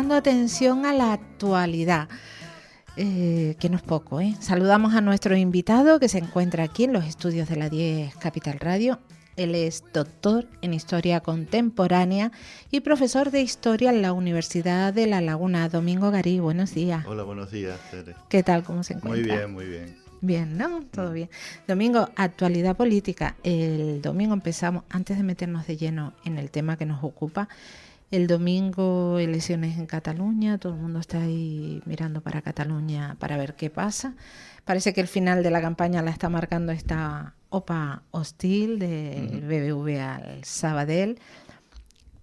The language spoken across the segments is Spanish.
prestando atención a la actualidad, que no es poco, ¿eh? Saludamos a nuestro invitado que se encuentra aquí en los estudios de la 10 Capital Radio. Él es doctor en Historia Contemporánea y profesor de Historia en la Universidad de La Laguna. Domingo Garí, buenos días. Hola, buenos días, Tere. ¿Qué tal? ¿Cómo se encuentra? Muy bien, muy bien. Bien, ¿no? Todo bien. Domingo, actualidad política. El domingo empezamos, antes de meternos de lleno en el tema que nos ocupa, el domingo elecciones en Cataluña, todo el mundo está ahí mirando para Cataluña para ver qué pasa. Parece que el final de la campaña la está marcando esta OPA hostil del BBV al Sabadell.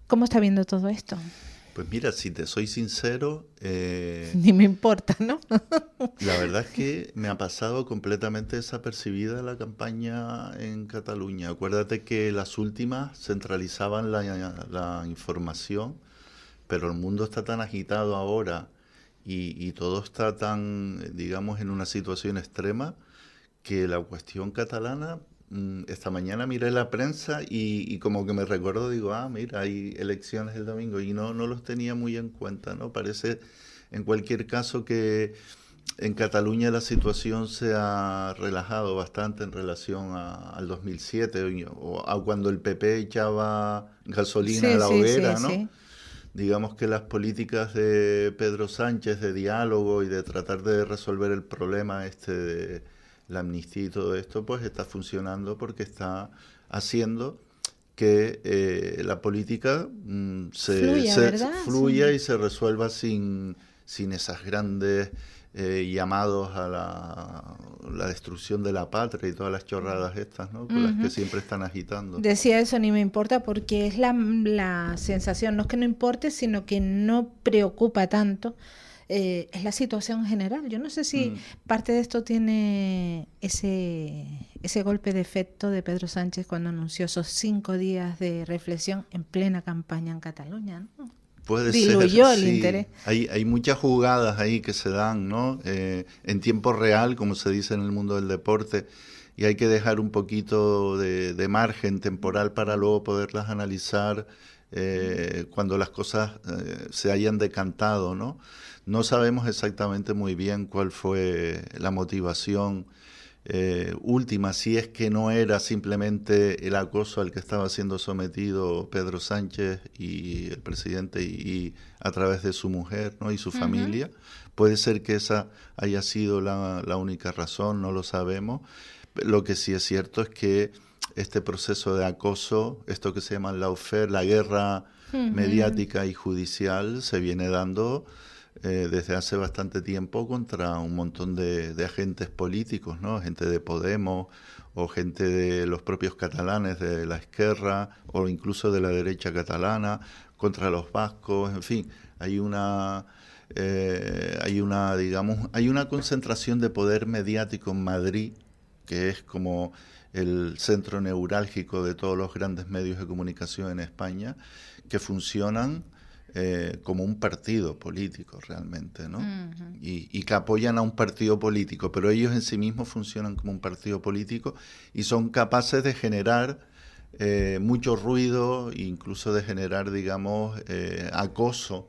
¿Cómo está viendo todo esto? Pues mira, si te soy sincero... Ni me importa, ¿no? La verdad es que me ha pasado completamente desapercibida la campaña en Cataluña. Acuérdate que las últimas centralizaban la información, pero el mundo está tan agitado ahora y todo está tan, digamos, en una situación extrema que la cuestión catalana... Esta mañana miré la prensa y como que me recuerdo, digo, mira, hay elecciones el domingo y no los tenía muy en cuenta, ¿no? Parece, en cualquier caso, que en Cataluña la situación se ha relajado bastante en relación al 2007 o a cuando el PP echaba gasolina a la hoguera, ¿no? Sí. Digamos que las políticas de Pedro Sánchez de diálogo y de tratar de resolver el problema de la amnistía y todo esto, pues está funcionando porque está haciendo que la política fluya y se resuelva sin esas grandes llamados a la destrucción de la patria y todas las chorradas estas, ¿no? Con las que siempre están agitando. Decía eso, ni me importa, porque es la sensación, no es que no importe, sino que no preocupa tanto. Es la situación general. Yo no sé si parte de esto tiene ese golpe de efecto de Pedro Sánchez cuando anunció esos 5 días de reflexión en plena campaña en Cataluña, ¿no? Puede Diluyó ser, el interés. Hay muchas jugadas ahí que se dan, ¿no? En tiempo real, como se dice en el mundo del deporte, y hay que dejar un poquito de margen temporal para luego poderlas analizar cuando las cosas se hayan decantado, ¿no? No sabemos exactamente muy bien cuál fue la motivación última, si es que no era simplemente el acoso al que estaba siendo sometido Pedro Sánchez y el presidente y a través de su mujer, ¿no? Y su familia. Puede ser que esa haya sido la única razón, no lo sabemos. Lo que sí es cierto es que este proceso de acoso, esto que se llama lawfare, la guerra mediática y judicial, se viene dando desde hace bastante tiempo contra un montón de agentes políticos, ¿no? Gente de Podemos o gente de los propios catalanes de la Esquerra o incluso de la derecha catalana, contra los vascos, en fin, hay una concentración de poder mediático en Madrid que es como el centro neurálgico de todos los grandes medios de comunicación en España, que funcionan como un partido político realmente, ¿no? Y que apoyan a un partido político, pero ellos en sí mismos funcionan como un partido político y son capaces de generar mucho ruido, incluso de generar, digamos, acoso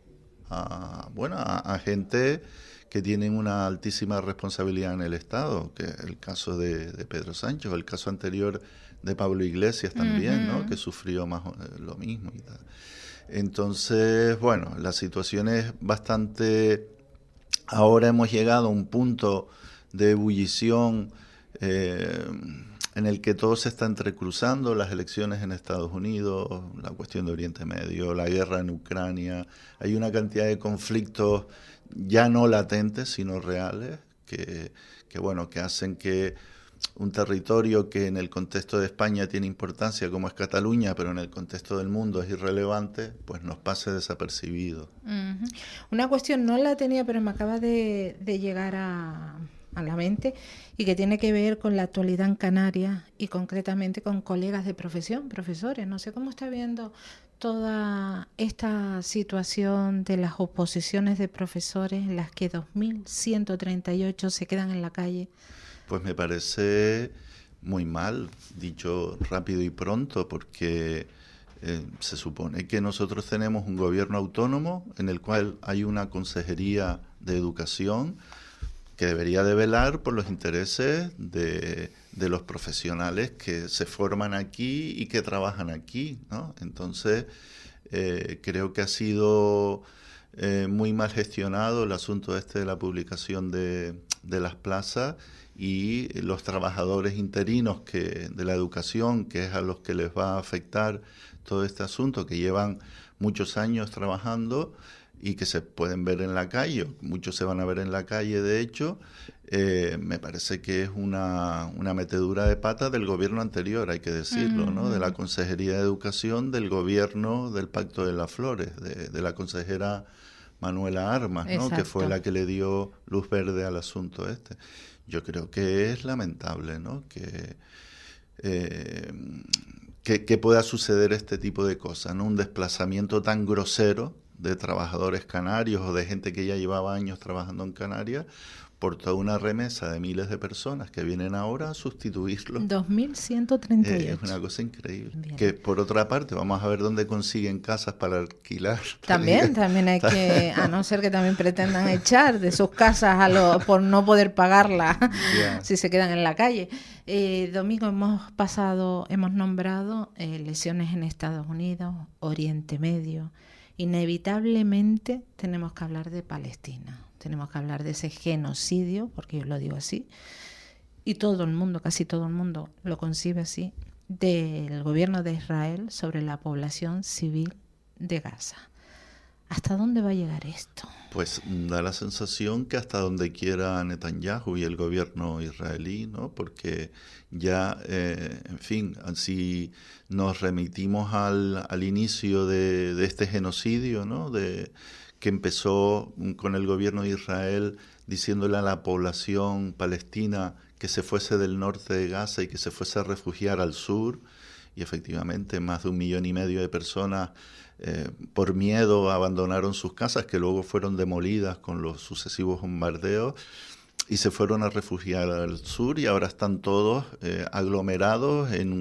a gente que tienen una altísima responsabilidad en el Estado, que es el caso de Pedro Sánchez, o el caso anterior de Pablo Iglesias también, ¿no? Que sufrió más lo mismo y tal. Entonces, bueno, la situación es bastante... Ahora hemos llegado a un punto de ebullición en el que todo se está entrecruzando, las elecciones en Estados Unidos, la cuestión de Oriente Medio, la guerra en Ucrania. Hay una cantidad de conflictos ya no latentes, sino reales, que hacen que un territorio que en el contexto de España tiene importancia, como es Cataluña, pero en el contexto del mundo es irrelevante, pues nos pase desapercibido. Una cuestión, no la tenía, pero me acaba de llegar a la mente y que tiene que ver con la actualidad en Canarias y concretamente con colegas de profesión, profesores. No sé cómo está viendo toda esta situación de las oposiciones de profesores en las que 2.138 se quedan en la calle. Pues me parece muy mal, dicho rápido y pronto, porque Se supone que nosotros tenemos un gobierno autónomo en el cual hay una consejería de educación que debería de velar por los intereses de los profesionales que se forman aquí y que trabajan aquí, ¿no? Entonces, creo que ha sido muy mal gestionado el asunto este de la publicación de las plazas, y los trabajadores interinos de la educación, que es a los que les va a afectar todo este asunto, que llevan muchos años trabajando y que se pueden ver en la calle, muchos se van a ver en la calle de hecho, me parece que es una metedura de pata del gobierno anterior, hay que decirlo, ¿no? De la Consejería de Educación del gobierno del Pacto de las Flores, de la consejera Manuela Armas, ¿no? Que fue la que le dio luz verde al asunto este. Yo creo que es lamentable, ¿no? Que pueda suceder este tipo de cosas, ¿no? Un desplazamiento tan grosero de trabajadores canarios o de gente que ya llevaba años trabajando en Canarias por toda una remesa de miles de personas que vienen ahora a sustituirlo. 2.138. Es una cosa increíble. Bien. Que por otra parte, vamos a ver dónde consiguen casas para alquilar. También hay que, a no ser que también pretendan echar de sus casas por no poder pagarla si se quedan en la calle. Domingo, hemos nombrado lesiones en Estados Unidos, Oriente Medio. Inevitablemente tenemos que hablar de Palestina. Tenemos que hablar de ese genocidio, porque yo lo digo así, y todo el mundo, casi todo el mundo lo concibe así, del gobierno de Israel sobre la población civil de Gaza. ¿Hasta dónde va a llegar esto? Pues da la sensación que hasta donde quiera Netanyahu y el gobierno israelí, ¿no? Porque ya, en fin, si nos remitimos al inicio de este genocidio, ¿no? Que empezó con el gobierno de Israel diciéndole a la población palestina que se fuese del norte de Gaza y que se fuese a refugiar al sur, y efectivamente más de 1,5 millones de personas por miedo abandonaron sus casas, que luego fueron demolidas con los sucesivos bombardeos, y se fueron a refugiar al sur, y ahora están todos aglomerados en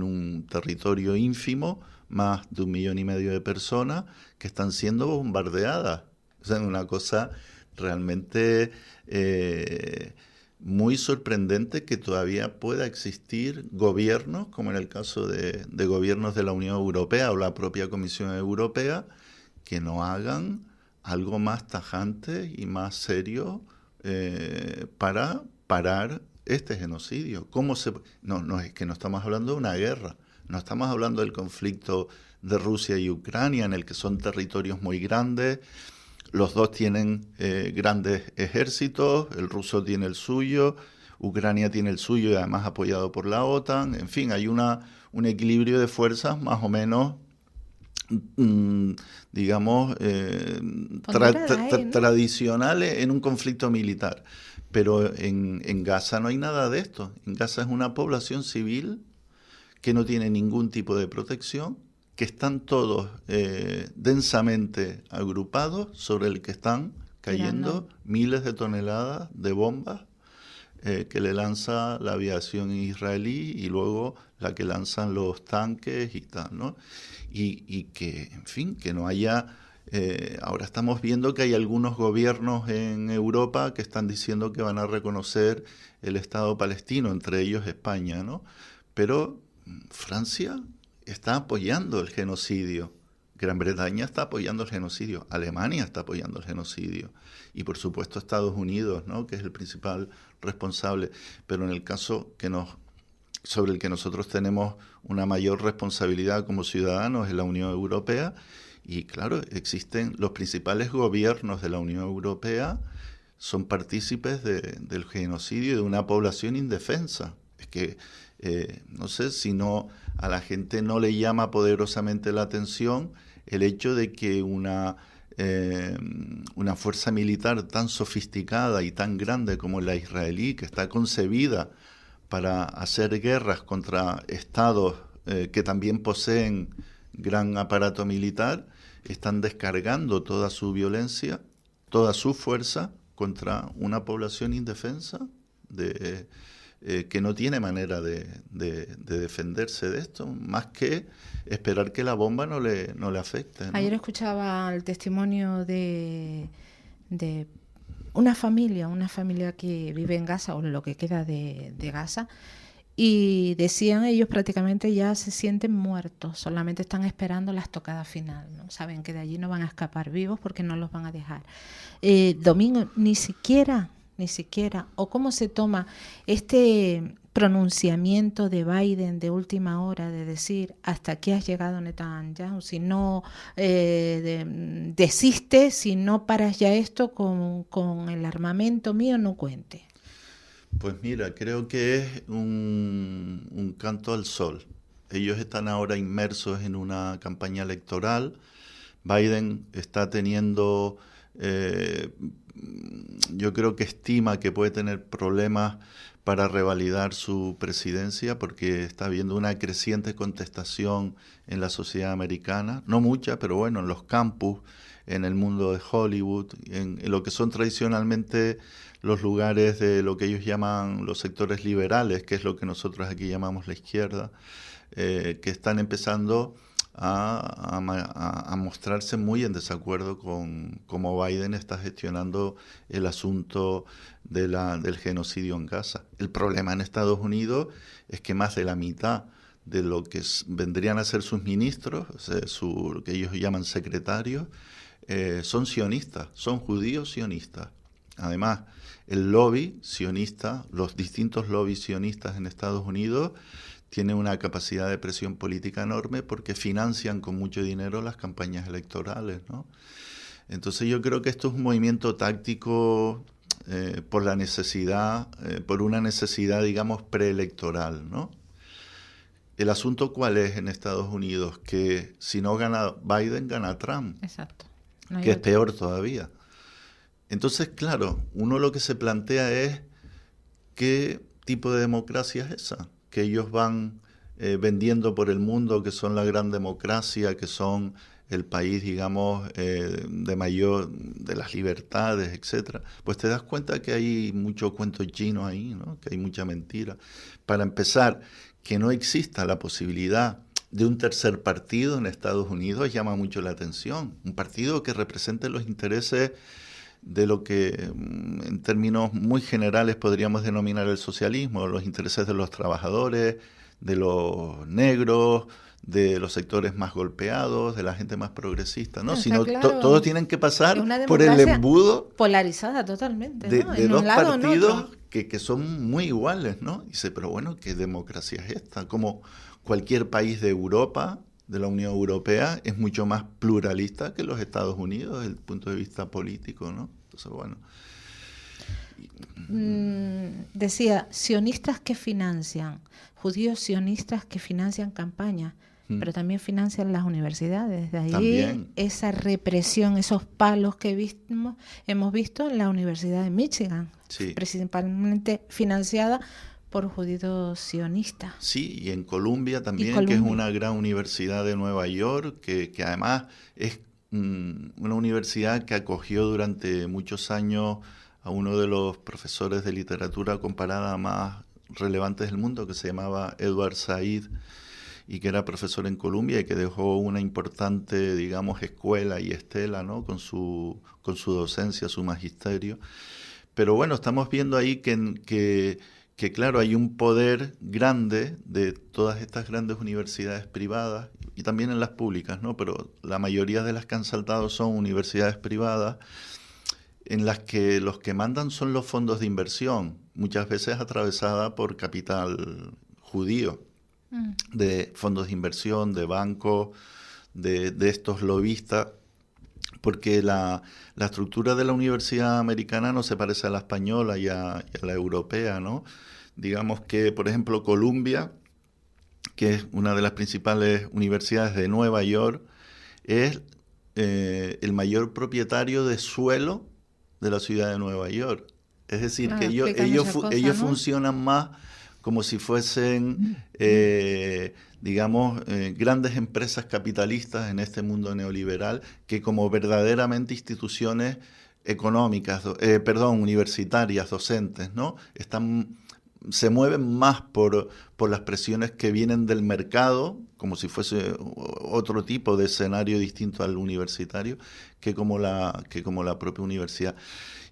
un territorio ínfimo, más de 1,5 millones de personas que están siendo bombardeadas. O sea, una cosa realmente muy sorprendente que todavía pueda existir gobiernos, como en el caso de gobiernos de la Unión Europea o la propia Comisión Europea, que no hagan algo más tajante y más serio para parar este genocidio. No es que no estamos hablando de una guerra, no estamos hablando del conflicto de Rusia y Ucrania, en el que son territorios muy grandes. Los dos tienen grandes ejércitos, el ruso tiene el suyo, Ucrania tiene el suyo y además apoyado por la OTAN. En fin, hay un equilibrio de fuerzas más o menos, digamos, tradicionales en un conflicto militar. Pero en Gaza no hay nada de esto. En Gaza es una población civil que no tiene ningún tipo de protección, que están todos densamente agrupados, sobre el que están cayendo miles de toneladas de bombas que le lanza la aviación israelí y luego la que lanzan los tanques y tal, ¿no? Y que, en fin, que no haya... ahora estamos viendo que hay algunos gobiernos en Europa que están diciendo que van a reconocer el Estado palestino, entre ellos España, ¿no? Pero Francia está apoyando el genocidio, Gran Bretaña está apoyando el genocidio, Alemania está apoyando el genocidio, y por supuesto Estados Unidos, ¿no? Que es el principal responsable. Pero en el caso sobre el que nosotros tenemos una mayor responsabilidad como ciudadanos es la Unión Europea, y claro, existen los principales gobiernos de la Unión Europea, son partícipes del genocidio de una población indefensa. Es que no sé si a la gente no le llama poderosamente la atención el hecho de que una fuerza militar tan sofisticada y tan grande como la israelí, que está concebida para hacer guerras contra estados que también poseen gran aparato militar, están descargando toda su violencia, toda su fuerza contra una población indefensa que no tiene manera de defenderse de esto, más que esperar que la bomba no le afecte, ¿no? Ayer escuchaba el testimonio de una familia que vive en Gaza, o lo que queda de Gaza, y decían ellos prácticamente ya se sienten muertos, solamente están esperando la estocada final, ¿no? Saben que de allí no van a escapar vivos porque no los van a dejar. Domingo, ni siquiera, o cómo se toma este pronunciamiento de Biden de última hora de decir hasta aquí has llegado Netanyahu, si no desiste, si no paras ya esto con el armamento mío, no cuente. Pues mira, creo que es un canto al sol. Ellos están ahora inmersos en una campaña electoral. Biden está teniendo, yo creo que estima que puede tener problemas para revalidar su presidencia porque está habiendo una creciente contestación en la sociedad americana, no mucha, pero bueno, en los campus, en el mundo de Hollywood, en lo que son tradicionalmente los lugares de lo que ellos llaman los sectores liberales, que es lo que nosotros aquí llamamos la izquierda, que están empezando a mostrarse muy en desacuerdo con cómo Biden está gestionando el asunto del genocidio en Gaza. El problema en Estados Unidos es que más de la mitad de lo que vendrían a ser sus ministros, o sea, lo que ellos llaman secretarios, son sionistas, son judíos sionistas. Además, el lobby sionista, los distintos lobbies sionistas en Estados Unidos, tienen una capacidad de presión política enorme porque financian con mucho dinero las campañas electorales, ¿no? Entonces yo creo que esto es un movimiento táctico por la necesidad, por una necesidad, digamos, preelectoral, ¿no? El asunto, ¿cuál es en Estados Unidos? Que si no gana Biden, gana Trump. Exacto. Que es peor todavía. Entonces, claro, uno lo que se plantea es qué tipo de democracia es esa, que ellos van vendiendo por el mundo, que son la gran democracia, que son el país, digamos, de mayor, de las libertades, etcétera. Pues te das cuenta que hay mucho cuento chino ahí, ¿no? Que hay mucha mentira. Para empezar, que no exista la posibilidad de un tercer partido en Estados Unidos llama mucho la atención. Un partido que represente los intereses de lo que en términos muy generales podríamos denominar el socialismo, los intereses de los trabajadores, de los negros, de los sectores más golpeados, de la gente más progresista, ¿no? Sino claro, todos tienen que pasar por el embudo polarizada totalmente, ¿no? de dos partidos que son muy iguales, ¿no? Y dice, pero bueno, ¿qué democracia es esta? Como cualquier país de Europa, de la Unión Europea, es mucho más pluralista que los Estados Unidos desde el punto de vista político, ¿no? Entonces, bueno. Decía, sionistas que financian, judíos sionistas que financian campañas, pero también financian las universidades. De ahí también esa represión, esos palos que hemos visto en la Universidad de Michigan, sí, principalmente financiada por judíos sionistas. Sí, y en Columbia también, que es una gran universidad de Nueva York, que además es una universidad que acogió durante muchos años a uno de los profesores de literatura comparada más relevantes del mundo, que se llamaba Edward Said, y que era profesor en Columbia y que dejó una importante, digamos, escuela y estela, ¿no? Con su docencia, su magisterio. Pero bueno, estamos viendo ahí que claro, hay un poder grande de todas estas grandes universidades privadas y también en las públicas, ¿no? Pero la mayoría de las que han saltado son universidades privadas en las que los que mandan son los fondos de inversión, muchas veces atravesada por capital judío, de fondos de inversión, de bancos, de estos lobistas, porque la estructura de la universidad americana no se parece a la española y a la europea, ¿no? Digamos que, por ejemplo, Columbia, que es una de las principales universidades de Nueva York, es el mayor propietario de suelo de la ciudad de Nueva York. Es decir, que ellos funcionan más como si fuesen, digamos, grandes empresas capitalistas en este mundo neoliberal, que como verdaderamente instituciones económicas, universitarias, docentes, ¿no? Están se mueven más por las presiones que vienen del mercado, como si fuese otro tipo de escenario distinto al universitario, que como la propia universidad.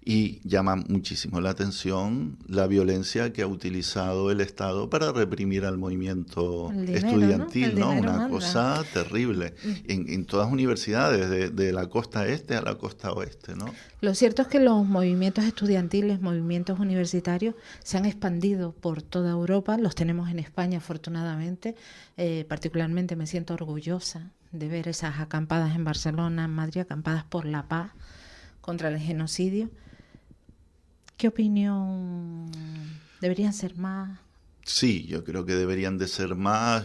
Y llama muchísimo la atención la violencia que ha utilizado el Estado para reprimir al movimiento estudiantil, ¿no? Una cosa terrible, en todas las universidades, de la costa este a la costa oeste, ¿no? Lo cierto es que los movimientos estudiantiles, movimientos universitarios, se han expandido por toda Europa, los tenemos en España afortunadamente, particularmente me siento orgullosa de ver esas acampadas en Barcelona, en Madrid, acampadas por la paz contra el genocidio. ¿Qué opinión? ¿Deberían ser más? Sí, yo creo que deberían de ser más.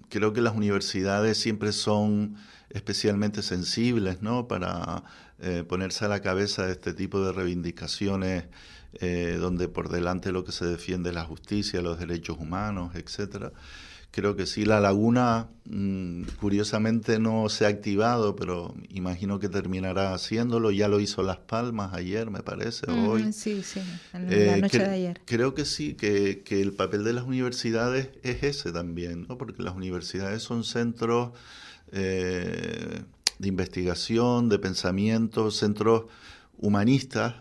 Creo que las universidades siempre son especialmente sensibles, ¿no? Para ponerse a la cabeza de este tipo de reivindicaciones, donde por delante lo que se defiende es la justicia, los derechos humanos, etcétera. Creo que sí, La Laguna curiosamente no se ha activado, pero imagino que terminará haciéndolo. Ya lo hizo Las Palmas ayer, me parece, o hoy. Sí, en la noche de ayer. Creo que sí, que el papel de las universidades es ese también, ¿no? Porque las universidades son centros de investigación, de pensamiento, centros humanistas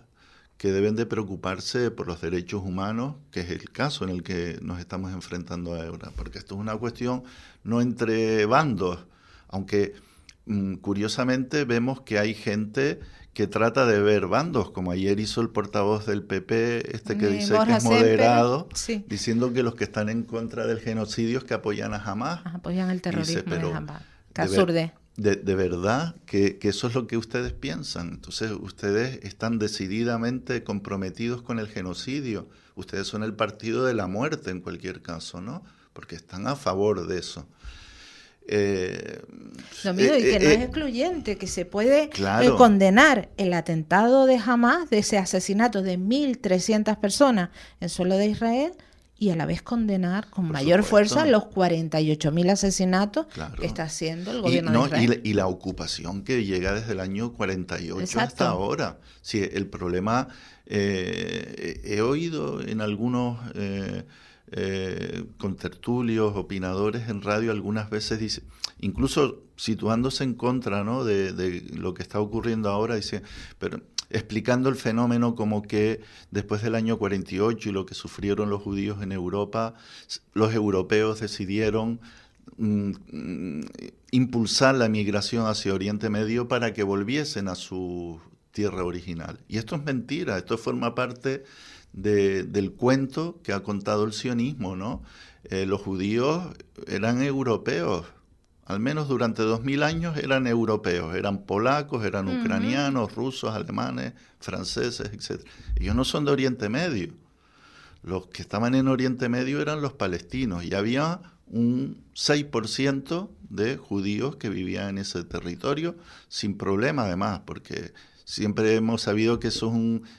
que deben de preocuparse por los derechos humanos, que es el caso en el que nos estamos enfrentando ahora, porque esto es una cuestión no entre bandos, aunque curiosamente vemos que hay gente que trata de ver bandos, como ayer hizo el portavoz del PP, que dice Borja que es moderado, sí, diciendo que los que están en contra del genocidio es que apoyan a Hamás. Apoyan el terrorismo de Hamás. Qué absurde. De verdad que eso es lo que ustedes piensan. Entonces ustedes están decididamente comprometidos con el genocidio. Ustedes son el partido de la muerte en cualquier caso, ¿no? Porque están a favor de eso. Y que no es excluyente, que se puede claro. Condenar el atentado de Hamás, de ese asesinato de 1.300 personas en suelo de Israel, y a la vez condenar con mayor fuerza los 48.000 asesinatos que está haciendo el gobierno de Israel. Y la ocupación que llega desde el año 48 hasta ahora. Sí, el problema, he oído en algunos contertulios, opinadores en radio, algunas veces dice, incluso situándose en contra, ¿no?, de lo que está ocurriendo ahora, dice, pero explicando el fenómeno como que después del año 48 y lo que sufrieron los judíos en Europa, los europeos decidieron impulsar la migración hacia Oriente Medio para que volviesen a su tierra original. Y esto es mentira, esto forma parte del cuento que ha contado el sionismo, ¿no? Los judíos eran europeos. Al menos durante 2000 años eran europeos, eran polacos, eran ucranianos, rusos, alemanes, franceses, etc. Ellos no son de Oriente Medio. Los que estaban en Oriente Medio eran los palestinos y había un 6% de judíos que vivían en ese territorio sin problema además, porque siempre hemos sabido que eso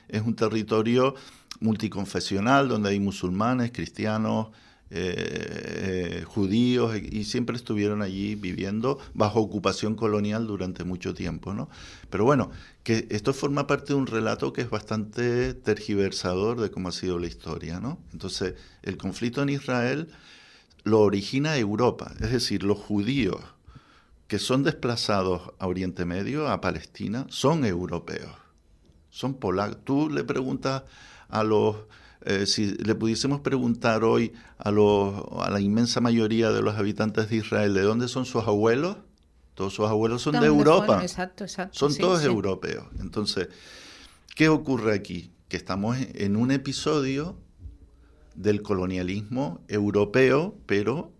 es un territorio multiconfesional donde hay musulmanes, cristianos, judíos, y siempre estuvieron allí viviendo bajo ocupación colonial durante mucho tiempo, ¿no? Pero bueno, que esto forma parte de un relato que es bastante tergiversador de cómo ha sido la historia, ¿no? Entonces, el conflicto en Israel lo origina Europa, es decir, los judíos que son desplazados a Oriente Medio, a Palestina, son europeos, son polacos. Tú le preguntas a los... si le pudiésemos preguntar hoy a la inmensa mayoría de los habitantes de Israel de dónde son sus abuelos, todos sus abuelos son de Europa. Exacto. Son todos europeos. Entonces, ¿qué ocurre aquí? Que estamos en un episodio del colonialismo europeo, pero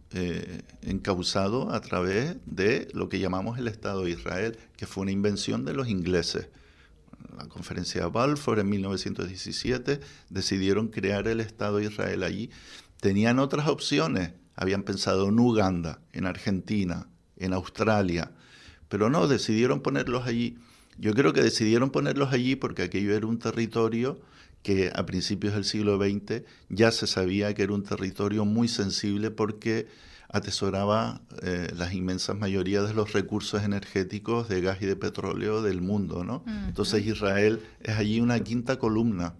encauzado a través de lo que llamamos el Estado de Israel, que fue una invención de los ingleses. La conferencia de Balfour en 1917 decidieron crear el Estado de Israel allí. Tenían otras opciones, habían pensado en Uganda, en Argentina, en Australia, pero no, decidieron ponerlos allí. Yo creo que decidieron ponerlos allí porque aquello era un territorio que a principios del siglo XX ya se sabía que era un territorio muy sensible porque atesoraba las inmensas mayorías de los recursos energéticos de gas y de petróleo del mundo, ¿no? Entonces Israel es allí una quinta columna,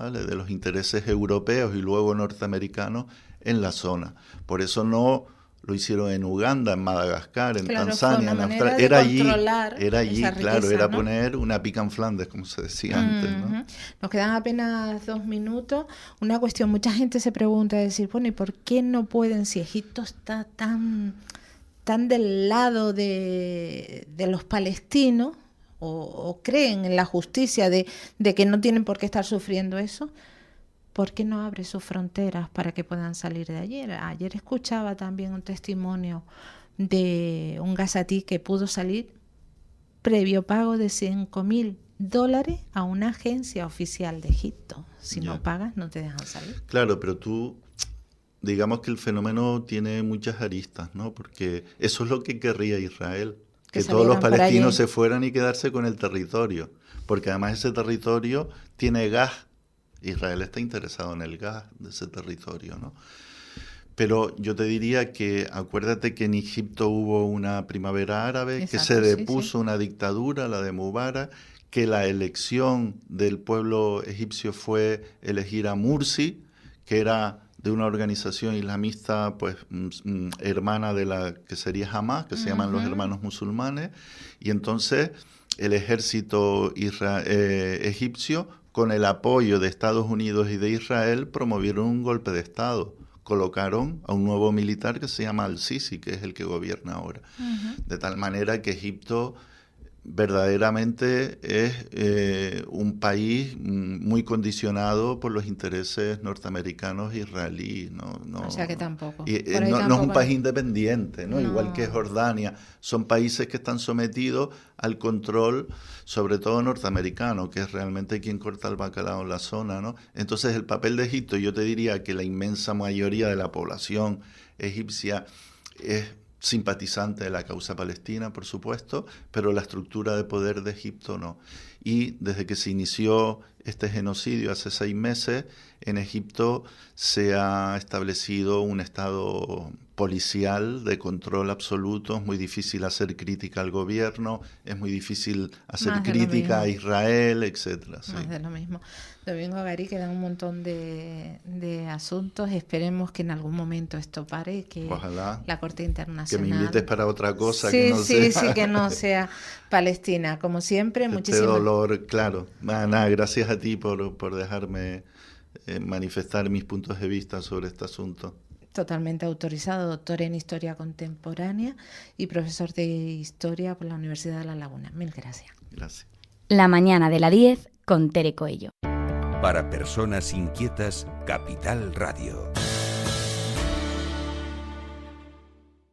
¿vale?, de los intereses europeos y luego norteamericanos en la zona. Por eso no lo hicieron en Uganda, en Madagascar, en Tanzania, en Australia. Era allí, claro, era, ¿no?, poner una pica en Flandes, como se decía antes, ¿no? Nos quedan apenas 2 minutos. Una cuestión, mucha gente se pregunta, decir, bueno, ¿y por qué no pueden, si Egipto está tan del lado de los palestinos, o creen en la justicia de que no tienen por qué estar sufriendo eso? ¿Por qué no abre sus fronteras para que puedan salir de allí? Ayer escuchaba también un testimonio de un gazatí que pudo salir previo pago de $5,000 a una agencia oficial de Egipto. Si no pagas, no te dejan salir. Claro, pero digamos que el fenómeno tiene muchas aristas, ¿no? Porque eso es lo que querría Israel, que todos los palestinos se fueran y quedarse con el territorio, porque además ese territorio tiene gas. Israel está interesado en el gas de ese territorio, ¿no? Pero yo te diría que acuérdate que en Egipto hubo una primavera árabe, que se depuso una dictadura, la de Mubarak, que la elección del pueblo egipcio fue elegir a Mursi, que era de una organización islamista, pues hermana de la que sería Hamas, que se llaman los Hermanos Musulmanes, y entonces el ejército egipcio, con el apoyo de Estados Unidos y de Israel, promovieron un golpe de Estado. Colocaron a un nuevo militar que se llama Al-Sisi, que es el que gobierna ahora. De tal manera que Egipto verdaderamente es un país muy condicionado por los intereses norteamericanos e israelíes, ¿no? O sea que tampoco. No es un país independiente, ¿no? Igual que Jordania. Son países que están sometidos al control, sobre todo norteamericano, que es realmente quien corta el bacalao en la zona, ¿no? Entonces el papel de Egipto, yo te diría que la inmensa mayoría de la población egipcia es simpatizante de la causa palestina, por supuesto, pero la estructura de poder de Egipto no. Y desde que se inició este genocidio hace 6 meses, en Egipto se ha establecido un estado policial de control absoluto. Es muy difícil hacer crítica al gobierno, es muy difícil hacer crítica a Israel, etcétera. Más de lo mismo. Domingo Garí, quedan un montón de asuntos. Esperemos que en algún momento esto pare y que ojalá la Corte Internacional... Que me invites para otra cosa. Sí, que no sea... sí, que no sea Palestina. Como siempre, muchísimas... dolor, claro. Nada, gracias a ti por dejarme manifestar mis puntos de vista sobre este asunto. Totalmente autorizado, doctor en Historia Contemporánea y profesor de Historia por la Universidad de La Laguna. Mil gracias. Gracias. La mañana de la 10 con Tere Coello. Para personas inquietas, Capital Radio.